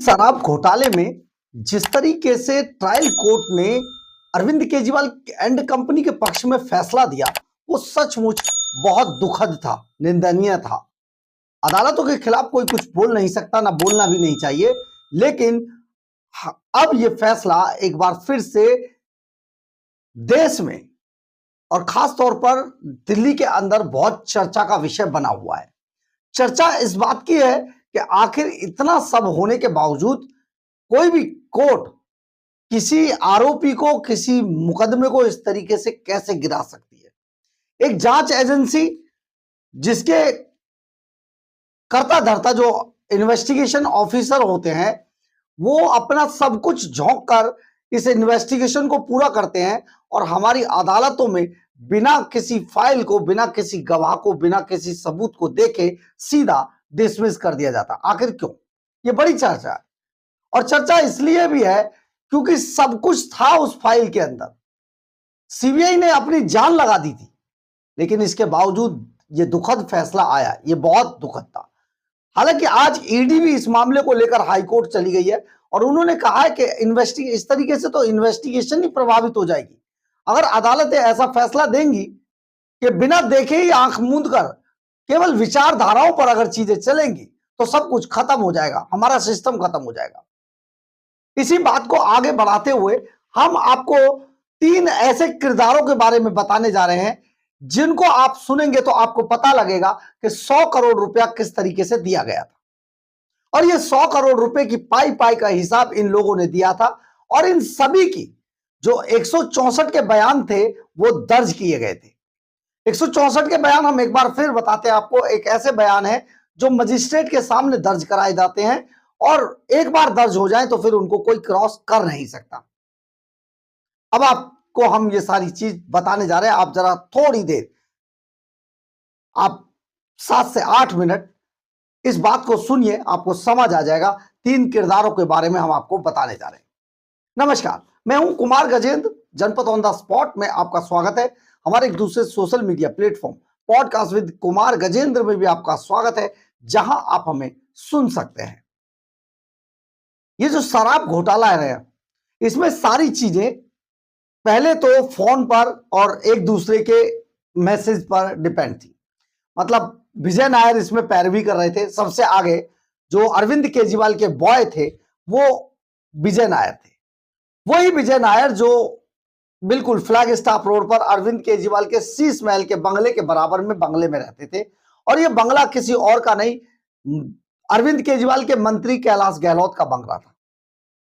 शराब घोटाले में जिस तरीके से ट्रायल कोर्ट ने अरविंद केजरीवाल एंड कंपनी के पक्ष में फैसला दिया, वो सचमुच बहुत दुखद था, निंदनीय था। अदालतों के खिलाफ कोई कुछ बोल नहीं सकता, ना बोलना भी नहीं चाहिए। लेकिन अब ये फैसला एक बार फिर से देश में और खास तौर पर दिल्ली के अंदर बहुत चर्चा का विषय बना हुआ है। चर्चा इस बात की है कि आखिर इतना सब होने के बावजूद कोई भी कोर्ट किसी आरोपी को, किसी मुकदमे को इस तरीके से कैसे गिरा सकती है। एक जांच एजेंसी जिसके कर्ता धर्ता जो इन्वेस्टिगेशन ऑफिसर होते हैं, वो अपना सब कुछ झोंक कर इस इन्वेस्टिगेशन को पूरा करते हैं और हमारी अदालतों में बिना किसी फाइल को, बिना किसी गवाह को, बिना किसी सबूत को देखे सीधा डिसमिस कर दिया जाता। आखिर क्यों? ये बड़ी चर्चा है और चर्चा इसलिए भी है क्योंकि सब कुछ था उस फाइल के अंदर। सीबीआई ने अपनी जान लगा दी थी, लेकिन इसके बावजूद ये दुखद फैसला आया। ये बहुत दुखद था। हालांकि आज ईडी भी इस मामले को लेकर हाईकोर्ट चली गई है और उन्होंने कहा है कि इस तरीके से तो इन्वेस्टिगेशन ही प्रभावित हो जाएगी। अगर अदालतें ऐसा फैसला देंगी कि बिना देखे ही आंख मूंद कर केवल विचारधाराओं पर अगर चीजें चलेंगी तो सब कुछ खत्म हो जाएगा, हमारा सिस्टम खत्म हो जाएगा। इसी बात को आगे बढ़ाते हुए हम आपको 3 ऐसे किरदारों के बारे में बताने जा रहे हैं जिनको आप सुनेंगे तो आपको पता लगेगा कि 100 करोड़ रुपया किस तरीके से दिया गया था। और ये 100 करोड़ रुपए की पाई पाई का हिसाब इन लोगों ने दिया था और इन सभी की जो 164 के बयान थे वो दर्ज किए गए थे। 164 के बयान हम एक बार फिर बताते हैं आपको। एक ऐसे बयान है जो मजिस्ट्रेट के सामने दर्ज कराए जाते हैं और एक बार दर्ज हो जाए तो फिर उनको कोई क्रॉस कर नहीं सकता। अब आपको हम ये सारी चीज बताने जा रहे हैं। आप जरा थोड़ी देर, आप 7 से 8 मिनट इस बात को सुनिए, आपको समझ आ जाएगा। 3 किरदारों के बारे में हम आपको बताने जा रहे हैं। नमस्कार, मैं हूं कुमार गजेंद्र। जनपद ऑन द स्पॉट में आपका स्वागत है। हमारे एक दूसरे social media platform podcast with Kumar Gajendra में भी आपका स्वागत है, जहां आप हमें सुन सकते हैं। ये जो शराब घोटाला है, इसमें सारी चीजें पहले तो फोन पर और एक दूसरे के मैसेज पर डिपेंड थी। मतलब विजय नायर इसमें पैरवी कर रहे थे। सबसे आगे जो अरविंद केजरीवाल के बॉय थे वो विजय नायर थे। वही विजय नायर जो बिल्कुल फ्लैग स्टॉप रोड पर अरविंद केजरीवाल के शीश महल के बंगले के बराबर में बंगले में रहते थे। और ये बंगला किसी और का नहीं, अरविंद केजरीवाल के मंत्री कैलाश गहलोत का बंगला था।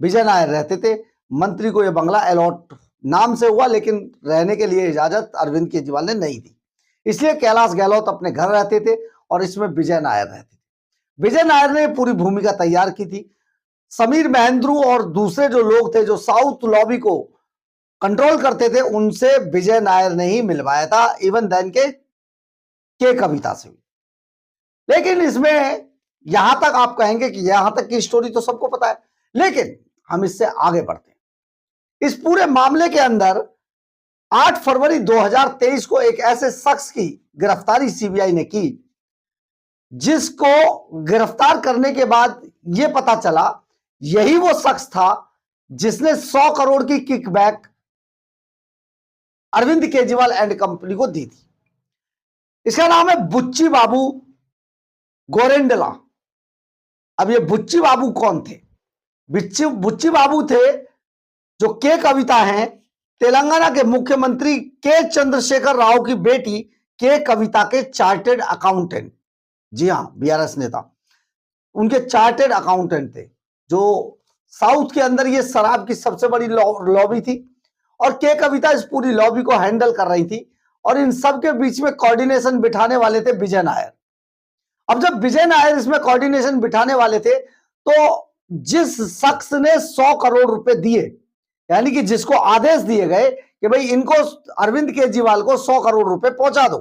विजय नायर रहते थे। मंत्री को यह बंगला अलॉट नाम से हुआ, लेकिन रहने के लिए इजाजत अरविंद केजरीवाल ने नहीं दी, इसलिए कैलाश गहलोत अपने घर रहते थे और इसमें विजय नायर रहते थे। विजय नायर ने पूरी भूमिका तैयार की थी। समीर महेंद्रू और दूसरे जो लोग थे जो साउथ लॉबी को कंट्रोल करते थे, उनसे विजय नायर ने ही मिलवाया था, इवन देन के कविता से भी। लेकिन इसमें यहां तक आप कहेंगे कि यहां तक की स्टोरी तो सबको पता है, लेकिन हम इससे आगे बढ़ते हैं। इस पूरे मामले के अंदर 8 फरवरी 2023 को एक ऐसे शख्स की गिरफ्तारी सीबीआई ने की, जिसको गिरफ्तार करने के बाद यह पता चला यही वो शख्स था जिसने 100 करोड़ की kickback Arvind Kejriwal and company को दी थी। इसका नाम है बुच्ची बाबू गोरेंडला। अब ये बुच्ची बाबू कौन थे? बुच्ची बाबू थे जो के कविता हैं तेलंगाना के मुख्यमंत्री के चंद्रशेखर राव की बेटी के कविता के चार्टेड अकाउंटेंट। जी हां, बीआरएस नेता उनके चार्टेड अकाउंटेंट थे, जो साउथ के अंदर ये शराब की सबसे बड़ी लॉबी थी और के कविता इस पूरी लॉबी को हैंडल कर रही थी। और इन सब के बीच में कोऑर्डिनेशन बिठाने वाले थे विजय नायर। अब जब विजय नायर इसमें कोऑर्डिनेशन बिठाने वाले थे तो जिस शख्स ने 100 करोड़ रुपए दिए, यानी कि जिसको आदेश दिए गए कि भाई इनको अरविंद केजरीवाल को 100 करोड़ रुपए पहुंचा दो।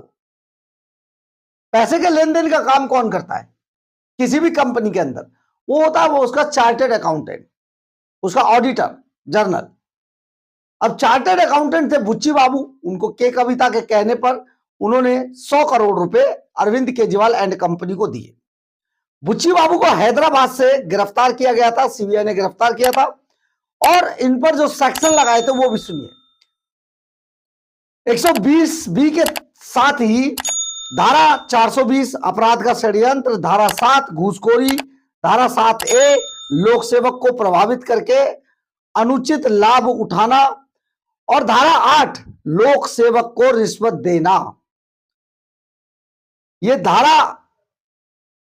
पैसे के लेन देन का काम कौन करता है किसी भी कंपनी के अंदर? वो होता है वो उसका चार्टेड अकाउंटेंट, उसका ऑडिटर जनरल। अब चार्टेड अकाउंटेंट थे बुच्ची बाबू। उनको के कविता के कहने पर उन्होंने 100 करोड़ रुपए अरविंद केजरीवाल एंड कंपनी को दिए। बुच्ची बाबू को हैदराबाद से गिरफ्तार किया गया था, सीबीआई ने गिरफ्तार किया था और इन पर जो सेक्शन लगाए थे वो भी सुनिए। 120 बी के साथ ही धारा 420 अपराध का षड्यंत्र, धारा 7 घूसखोरी, धारा 7 ए लोक सेवक को प्रभावित करके अनुचित लाभ उठाना और धारा 8 लोक सेवक को रिश्वत देना। यह धारा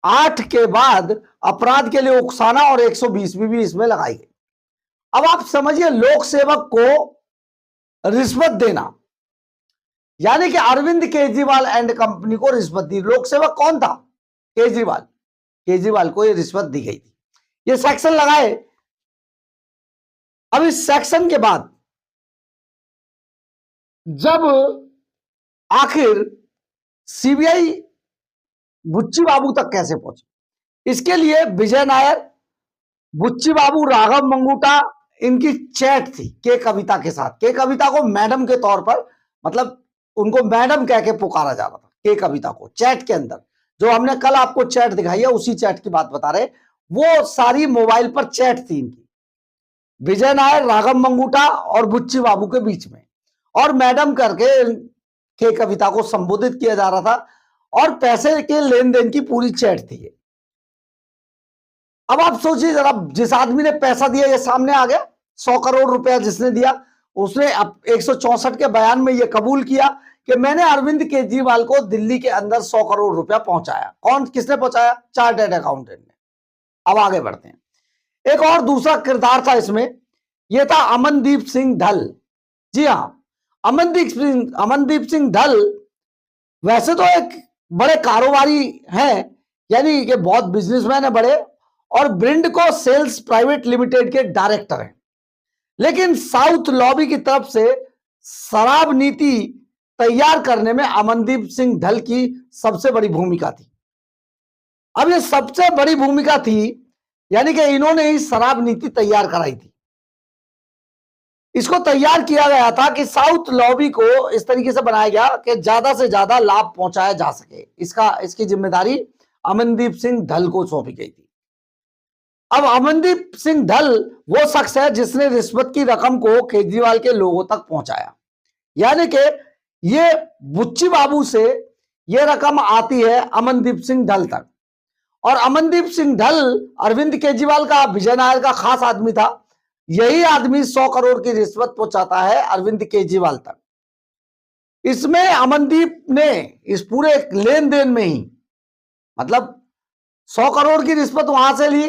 8 के बाद अपराध के लिए उकसाना और 120 भी इसमें लगाई गई। अब आप समझिए, लोक सेवक को रिश्वत देना यानी कि अरविंद केजरीवाल एंड कंपनी को रिश्वत दी। लोक सेवक कौन था? केजरीवाल। केजरीवाल को यह रिश्वत दी गई थी। ये सेक्शन लगाए। अब इस सेक्शन के बाद जब आखिर सीबीआई बुच्ची बाबू तक कैसे पहुंचे, इसके लिए विजय नायर, बुच्ची बाबू, राघव मंगूटा, इनकी चैट थी के कविता के साथ। के कविता को मैडम के तौर पर, मतलब उनको मैडम कह के पुकारा जा रहा था के कविता को, चैट के अंदर। जो हमने कल आपको चैट दिखाई है उसी चैट की बात बता रहे। वो सारी मोबाइल पर चैट थी इनकी, विजय नायर, राघव मंगूटा और बुच्ची बाबू के बीच में, और मैडम करके के कविता को संबोधित किया जा रहा था और पैसे के लेन देन की पूरी चैट थी। अब आप सोचिए जरा, जिस आदमी ने पैसा दिया ये सामने आ गया, 100 करोड़ रुपया जिसने दिया, उसने 164 के बयान में यह कबूल किया कि मैंने अरविंद केजरीवाल को दिल्ली के अंदर 100 करोड़ रुपया पहुंचाया। कौन, किसने पहुंचाया? चार्टर्ड अकाउंटेंट ने। अब आगे बढ़ते हैं। एक और दूसरा किरदार था इसमें, यह था अमनदीप सिंह ढल। जी हां, अमनदीप सिंह ढल वैसे तो एक बड़े कारोबारी हैं, यानी कि बहुत बिजनेसमैन है बड़े, और ब्रिंडको सेल्स प्राइवेट लिमिटेड के डायरेक्टर हैं। लेकिन साउथ लॉबी की तरफ से शराब नीति तैयार करने में अमनदीप सिंह ढल की सबसे बड़ी भूमिका थी। अब ये सबसे बड़ी भूमिका थी, यानी कि इन्होंने ही शराब नीति तैयार कराई थी। इसको तैयार किया गया था कि साउथ लॉबी को इस तरीके से बनाया गया कि ज्यादा से ज्यादा लाभ पहुंचाया जा सके। इसकी जिम्मेदारी अमनदीप सिंह ढल को सौंपी गई थी। अब अमनदीप सिंह ढल वो शख्स है जिसने रिश्वत की रकम को केजरीवाल के लोगों तक पहुंचाया, यानी कि ये बुच्ची बाबू से ये रकम आती है अमनदीप सिंह ढल तक, और अमनदीप सिंह ढल अरविंद केजरीवाल का, विजय नायर का खास आदमी था। यही आदमी 100 करोड़ की रिश्वत पहुंचाता है अरविंद केजरीवाल तक। इसमें अमनदीप ने इस पूरे लेन देन में ही, मतलब 100 करोड़ की रिश्वत वहां से ली,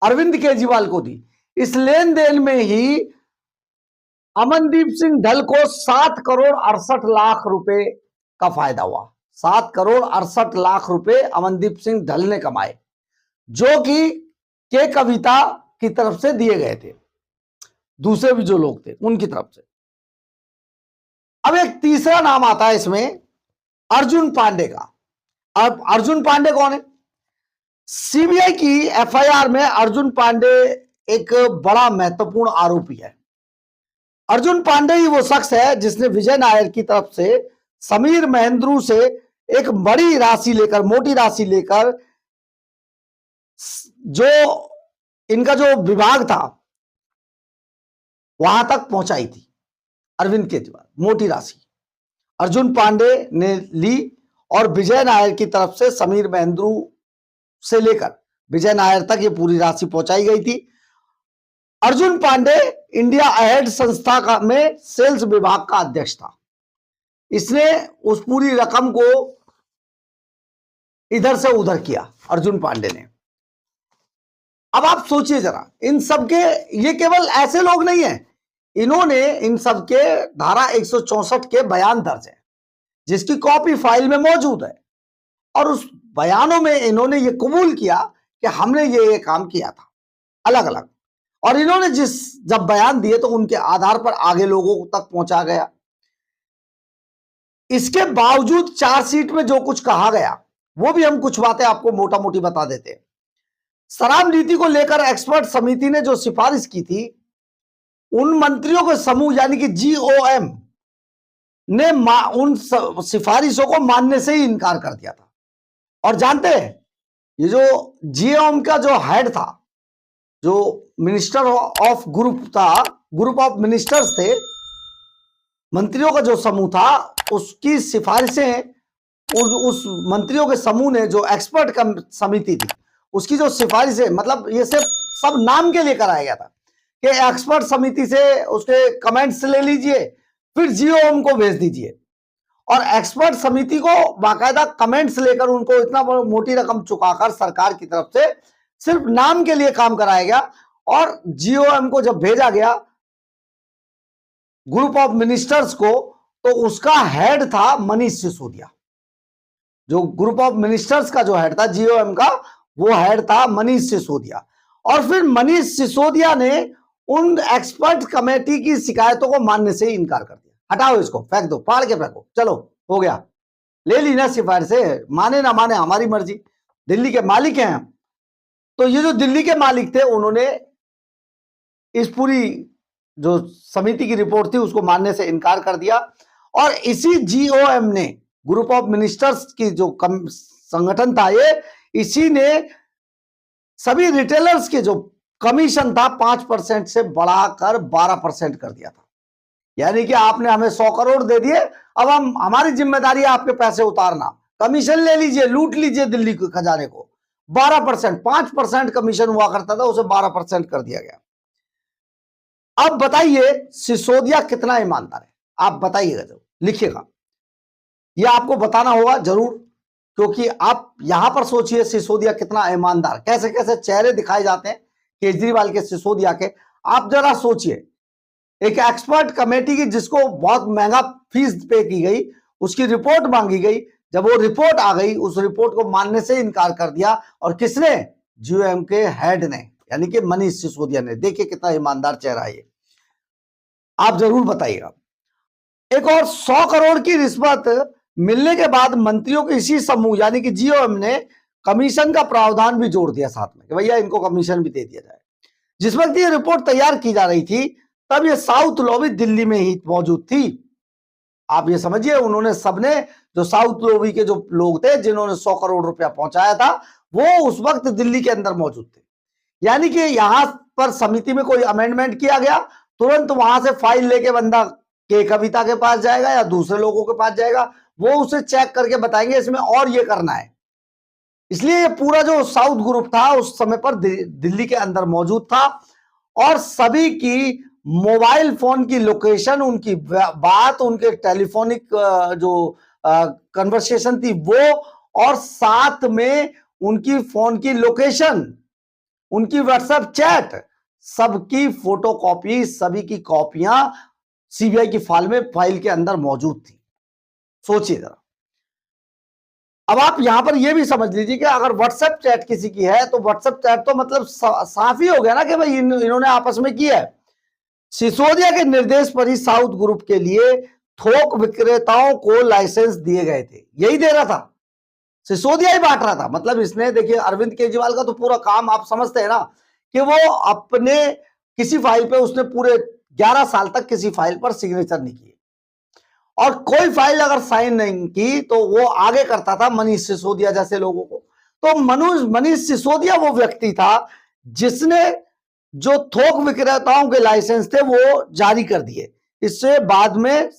अरविंद केजरीवाल को दी। इस लेन देन में ही अमनदीप सिंह ढल को 7 करोड़ 68 लाख रुपए का फायदा हुआ। 7 करोड़ 68 लाख रुपए अमनदीप सिंह ढल ने कमाए, जो कि के कविता की तरफ से दिए गए थे, दूसरे भी जो लोग थे उनकी तरफ से। अब एक तीसरा नाम आता है इसमें, अर्जुन पांडे का। अब अर्जुन पांडे कौन है? सीबीआई की एफआईआर में अर्जुन पांडे एक बड़ा महत्वपूर्ण आरोपी है। अर्जुन पांडे ही वो शख्स है जिसने विजय नायर की तरफ से समीर महेंद्रू से एक बड़ी राशि लेकर, मोटी राशि लेकर, जो इनका जो विभाग था वहां तक पहुंचाई थी अरविंद केजरीवाल। मोटी राशि अर्जुन पांडे ने ली और विजय नायर की तरफ से समीर महेंद्रू से लेकर विजय नायर तक ये पूरी राशि पहुंचाई गई थी। अर्जुन पांडे इंडिया अहेड संस्था का में सेल्स विभाग का अध्यक्ष था। इसने उस पूरी रकम को इधर से उधर किया अर्जुन पांडे ने। अब आप सोचिए जरा, इन सबके, ये केवल ऐसे लोग नहीं हैं, इन्होंने इन सबके धारा 164 के बयान दर्ज है, जिसकी कॉपी फाइल में मौजूद है, और उस बयानों में इन्होंने ये कबूल किया कि हमने ये काम किया था अलग अलग। और इन्होंने जब बयान दिए तो उनके आधार पर आगे लोगों तक पहुंचा गया। इसके बावजूद चार्जशीट में जो कुछ कहा गया वो भी हम कुछ बातें आपको मोटा मोटी बता देते हैं। शराब नीति को लेकर एक्सपर्ट समिति ने जो सिफारिश की थी, उन मंत्रियों के समूह यानी कि जीओएम ने उन सिफारिशों को मानने से ही इनकार कर दिया था। और जानते हैं ये जो जीओएम का जो हेड था, जो मिनिस्टर ऑफ ग्रुप था, ग्रुप ऑफ मिनिस्टर्स थे, मंत्रियों का जो समूह था, उसकी सिफारिशें उस मंत्रियों के समूह ने, जो एक्सपर्ट समिति थी, उसकी जो सिफारिशें, मतलब ये सिर्फ सब नाम के लिए कराया गया था कि एक्सपर्ट समिति से उसके कमेंट्स ले लीजिए, फिर जीओएम को भेज दीजिए, और एक्सपर्ट समिति को बाकायदा कमेंट्स लेकर उनको इतना मोटी रकम चुकाकर सरकार की तरफ से सिर्फ नाम के लिए काम कराया गया। और जीओएम को जब भेजा गया ग्रुप ऑफ मिनिस्टर्स को, तो उसका हेड था मनीष सिसोदिया। जो ग्रुप ऑफ मिनिस्टर्स का जो हेड था जीओएम का, वो हेड था मनीष सिसोदिया। और फिर मनीष सिसोदिया ने उन एक्सपर्ट कमेटी की शिकायतों को मानने से ही इनकार कर दिया। हटाओ इसको, फेंक दो, फाड़ के फेंको, चलो हो गया, ले ली ना सिफारिश से, माने ना माने हमारी मर्जी, दिल्ली के मालिक हैं हम। तो ये जो दिल्ली के मालिक थे, उन्होंने इस पूरी जो समिति की रिपोर्ट थी उसको मानने से इनकार कर दिया। और इसी जीओएम ने, ग्रुप ऑफ मिनिस्टर्स की जो संगठन था ये, इसी ने सभी रिटेलर्स के जो कमीशन था 5% से बढ़ाकर 12% कर दिया था। यानी कि आपने हमें 100 करोड़ दे दिए, अब हमारी जिम्मेदारी है आपके पैसे उतारना, कमीशन ले लीजिए, लूट लीजिए दिल्ली के खजाने को। 12%, 5% कमीशन हुआ करता था, उसे 12% कर दिया गया। अब बताइए सिसोदिया कितना ईमानदार है, आप बताइएगा, जब लिखिएगा, यह आपको बताना होगा जरूर, क्योंकि आप यहां पर सोचिए सिसोदिया कितना ईमानदार, कैसे कैसे चेहरे दिखाए जाते हैं केजरीवाल के, सिसोदिया के। आप जरा सोचिए, एक एक्सपर्ट कमेटी की जिसको बहुत महंगा फीस पे की गई, उसकी रिपोर्ट मांगी गई, जब वो रिपोर्ट आ गई, उस रिपोर्ट को मानने से इनकार कर दिया। और किसने? जीओएम के हेड ने, यानी कि मनीष सिसोदिया ने। देखिए कितना ईमानदार चेहरा है ये, आप जरूर बताइएगा। एक और 100 करोड़ की रिश्वत मिलने के बाद मंत्रियों के इसी समूह यानी कि जीओएम ने कमीशन का प्रावधान भी जोड़ दिया साथ में, कि भैया इनको कमीशन भी दे दिया जाए। जिस वक्त ये रिपोर्ट तैयार की जा रही थी, तब ये साउथ लॉबी दिल्ली में ही मौजूद थी। आप ये समझिए, उन्होंने सबने, जो साउथ लॉबी के जो लोग थे जिन्होंने 100 करोड़ रुपया पहुंचाया था, वो उस वक्त दिल्ली के अंदर मौजूद थे। यानी कि यहां पर समिति में कोई अमेंडमेंट किया गया, तुरंत वहां से फाइल लेके बंदा के कविता के पास जाएगा या दूसरे लोगों के पास जाएगा, वो उसे चेक करके बताएंगे इसमें और ये करना है। इसलिए ये पूरा जो साउथ ग्रुप था उस समय पर दिल्ली के अंदर मौजूद था, और सभी की मोबाइल फोन की लोकेशन, उनकी बात, उनके टेलीफोनिक जो कन्वर्सेशन थी वो, और साथ में उनकी फोन की लोकेशन, उनकी व्हाट्सएप चैट, सबकी फोटोकॉपी, सभी की कॉपियां सीबीआई की फाइल के अंदर मौजूद थी। सोचिए जरा। अब आप यहां पर यह भी समझ लीजिए कि अगर व्हाट्सएप चैट किसी की है, तो व्हाट्सएप चैट तो मतलब साफ ही हो गया ना कि भाई इन्होंने आपस में किया है। सिसोदिया के निर्देश पर ही साउथ ग्रुप के लिए थोक विक्रेताओं को लाइसेंस दिए गए थे, यही दे रहा था, सिसोदिया ही बांट रहा था। मतलब इसने, देखिए अरविंद केजरीवाल का तो पूरा काम आप समझते हैं ना, कि वो अपने किसी फाइल पे उसने पूरे 11 साल तक किसी फाइल पर सिग्नेचर नहीं किए, और कोई फाइल अगर साइन नहीं की तो वो आगे करता था मनीष सिसोदिया जैसे लोगों को। तो मनीष सिसोदिया वो व्यक्ति था जिसने जो थोक विक्रेताओं के लाइसेंस थे वो जारी कर दिए, इससे बाद में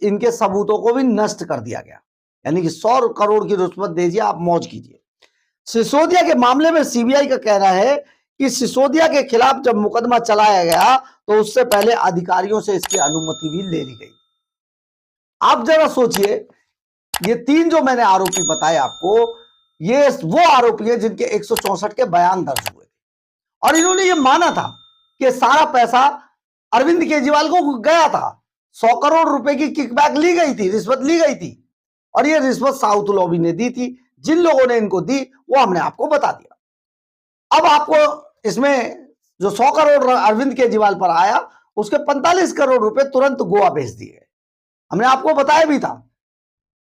इनके सबूतों को भी नष्ट कर दिया गया। यानी कि 100 करोड़ की रिश्वत दीजिए, आप मौज कीजिए। सिसोदिया के मामले में सीबीआई का कहना है कि सिसोदिया के खिलाफ जब मुकदमा चलाया गया तो उससे पहले अधिकारियों से इसकी अनुमति भी ले ली गई। आप जरा सोचिए, ये 3 जो मैंने आरोपी बताए आपको, ये वो आरोपी है जिनके 164 के बयान दर्ज हुए, और इन्होंने ये माना था कि सारा पैसा अरविंद केजरीवाल को गया था। 100 करोड़ रुपए की किकबैक ली गई थी, रिश्वत ली गई थी, और ये रिश्वत साउथ लॉबी ने दी थी। जिन लोगों ने इनको दी वो हमने आपको बता दिया। अब आपको इसमें जो 100 करोड़ अरविंद केजरीवाल पर आया, उसके 45 करोड़ रुपए तुरंत गोवा भेज दिए। हमने आपको बताया भी था,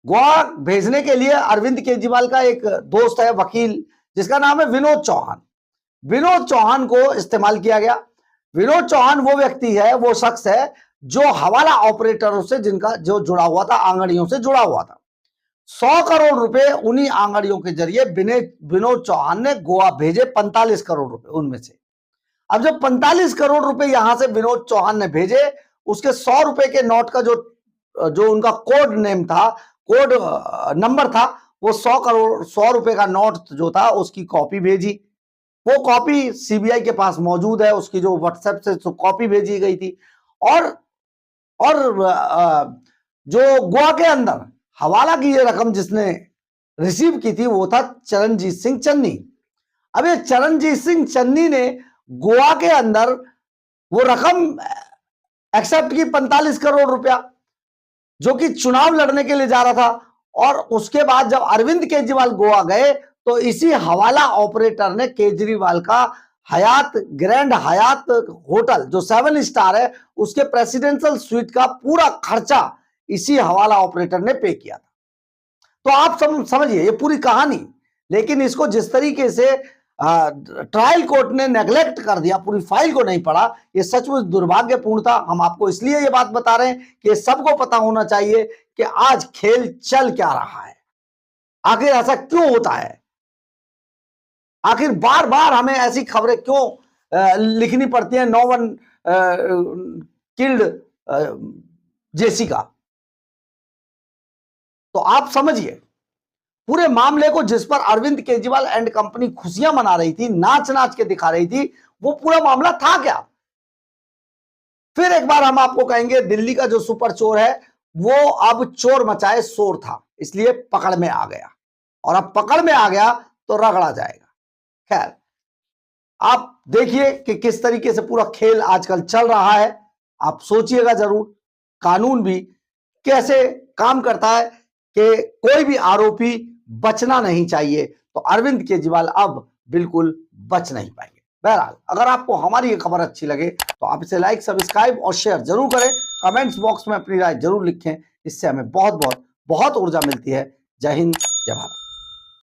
गोवा भेजने के लिए अरविंद केजरीवाल का एक दोस्त है वकील, जिसका नाम है विनोद चौहान। विनोद चौहान को इस्तेमाल किया गया। विनोद चौहान वो व्यक्ति है, वो शख्स है जो हवाला ऑपरेटरों से, जिनका जो जुड़ा हुआ था, आंगड़ियों से जुड़ा हुआ था। 100 करोड़ रुपए उन्हीं आंगड़ियों के जरिए विनोद चौहान ने गोवा भेजे, 45 करोड़ रुपए उनमें से। अब जब 45 करोड़ रुपए यहां से विनोद चौहान ने भेजे, उसके 100 रुपए के नोट का जो उनका कोड नेम था, कोड नंबर था, वो 100 रुपए का नोट जो था उसकी कॉपी भेजी। वो कॉपी सीबीआई के पास मौजूद है, उसकी जो व्हाट्सएप से कॉपी भेजी गई थी। और जो गोवा के अंदर हवाला की ये रकम जिसने रिसीव की थी वो था चरणजीत सिंह चन्नी। अब ये चरणजीत सिंह चन्नी ने गोवा के अंदर वो रकम एक्सेप्ट की, 45 करोड़ रुपया, जो कि चुनाव लड़ने के लिए जा रहा था। और उसके बाद जब अरविंद केजरीवाल गोवा गए तो इसी हवाला ऑपरेटर ने केजरीवाल का हयात, ग्रैंड हयात होटल जो 7 स्टार है, उसके प्रेसिडेंशियल स्वीट का पूरा खर्चा इसी हवाला ऑपरेटर ने पे किया था। तो आप समझिए ये पूरी कहानी। लेकिन इसको जिस तरीके से ट्रायल कोर्ट ने नेग्लेक्ट कर दिया, पूरी फाइल को नहीं पढ़ा, ये सचमुच दुर्भाग्यपूर्ण था। हम आपको इसलिए ये बात बता रहे हैं कि सबको पता होना चाहिए कि आज खेल चल क्या रहा है, आखिर ऐसा क्यों होता है, आखिर बार बार हमें ऐसी खबरें क्यों लिखनी पड़ती हैं। No one killed Jessica. तो आप समझिए पूरे मामले को, जिस पर अरविंद केजरीवाल एंड कंपनी खुशियां मना रही थी, नाच नाच के दिखा रही थी, वो पूरा मामला था क्या। फिर एक बार हम आपको कहेंगे, दिल्ली का जो सुपर चोर है वो अब चोर मचाए शोर था, इसलिए पकड़ में आ गया, और अब पकड़ में आ गया तो रगड़ा जाएगा। खैर, आप देखिए कि किस तरीके से पूरा खेल आजकल चल रहा है। आप सोचिएगा जरूर, कानून भी कैसे काम करता है कि कोई भी आरोपी बचना नहीं चाहिए। तो अरविंद केजरीवाल अब बिल्कुल बच नहीं पाएंगे। बहरहाल, अगर आपको हमारी ये खबर अच्छी लगे तो आप इसे लाइक, सब्सक्राइब और शेयर जरूर करें। कमेंट्स बॉक्स में अपनी राय जरूर लिखें, इससे हमें बहुत बहुत बहुत ऊर्जा मिलती है। जय हिंद, जय भारत।